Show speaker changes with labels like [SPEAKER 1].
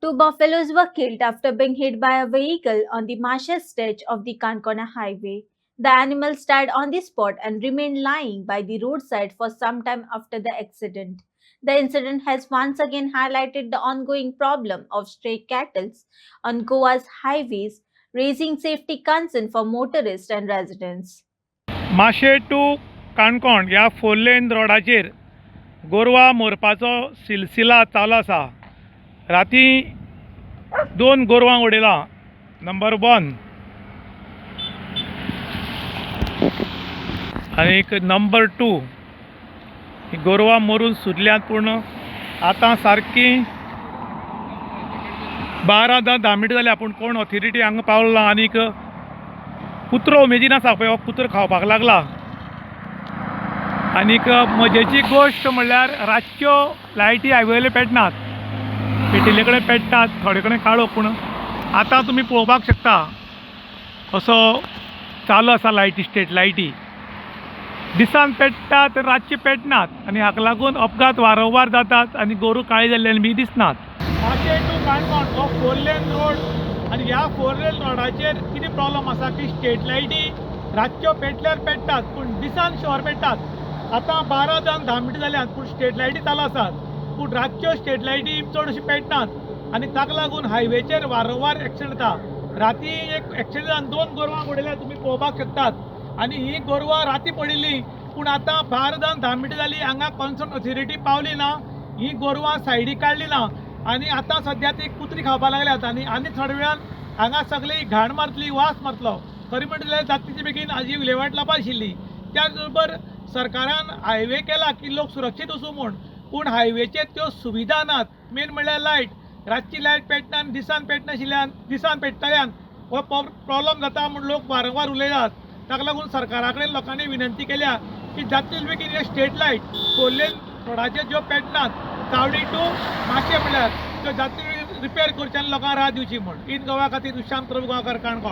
[SPEAKER 1] Two buffaloes were killed after being hit by a vehicle on the Masha stretch of the Kankona highway. The animals died on the spot and remained lying by the roadside for some time after the accident. The incident has once again highlighted the ongoing problem of stray cattle on Goa's highways, raising safety concern for motorists and residents.
[SPEAKER 2] माशे to Canacona ह्या 4 लेन रोडाचेर गोरवां मरपाचो सिलसिला चालू आसा. राती 2 गोरवां उडयला. Number 1 आनी number 2 ही गोरवां मरून सुटल्यात, पूण आतां सारकी 10 मिनटां जाल्या पूण कोण ऑथॉरिटी हांगा पावलो ना. आनीक कुत्रो उमेदीन आसा पळय, हो कुत्रो खावपाक लागला. आनीक मजेची गोश्ट म्हणल्यार रातच्यो लायटी हायवेले पेटनात, पेटिल्ले कडेन पेटतात, थोडे कडेन काळोख. पूण आतां तुमी पळोवपाक शकता असो चालू आसा लायटी, स्ट्रीट लायटी दिसान पेटतात, रातचे पेटनात. आनी हाका लागून अपघात वारंवार जातात आनी गोरू काळी जाल्ल्यान बी दिसनात. माशे टू काणकोण हो 4 लेन रोड आनी ह्या 4 लेन रोडाचेर कितें प्रॉब्लम आसा की स्ट्रीट लायटी रातच्यो पेटल्यार पेटतात पूण दिसान शोर पेटतात. आतां 12 जावन 10 मिनटां जाल्यात पूण स्ट्रीट लायटी चालू आसात, पूण रातच्यो स्ट्रीट लायटी चड अशी पेटनात आनी ताका लागून हायवेचेर वारंवार एक्सिडंट जाता. राती एक एक्सिडंट जावन 2 गोरवां उडयल्यात, तुमी पळोवपाक शकतात. आनी ही गोरवां राती पडिल्लीं, पूण आतां 12 जावन 10 मिनटां जालीं हांगा कन्सर्न ऑथॉरिटी पावली ना. ही गोरवां सायडीक काडली ना आनी आतां सद्या ती कुत्री खावपाक लागल्यात. आनी थोड्या वेळान हांगा सगळी घाण मारतली, वास मारतलो. खरी म्हणटा जाल्यार जातलीची बेगीन हाजी विलेवाट लावपा आशिल्ली. त्याच बरोबर सरकारान हायवे केला की लोक सुरक्षीत वचूं म्हूण, पूण हायवेचेर त्यो सुविधा नात. मेन म्हणल्यार लायट, रातची लायट पेटना आनी दिसान पेटनाशिल्ल्यान, दिसान पेटतल्यान हो प्रॉब्लम जाता म्हूण लोक वारंवार उलयतात. ताका लागून सरकारा कडेन लोकांनी विनंती केल्या की जातले बेगीन हे स्ट्रीट लायट 4 लेन रोडाचेर ज्यो पेटनात, चावडी टू माशे म्हणल्यार त्यो जातले रिपेर करचे आनी लोकांक राह दिवची म्हूण. इन गोवा खातीर विशांत प्रभू गांवकार, काणकोण.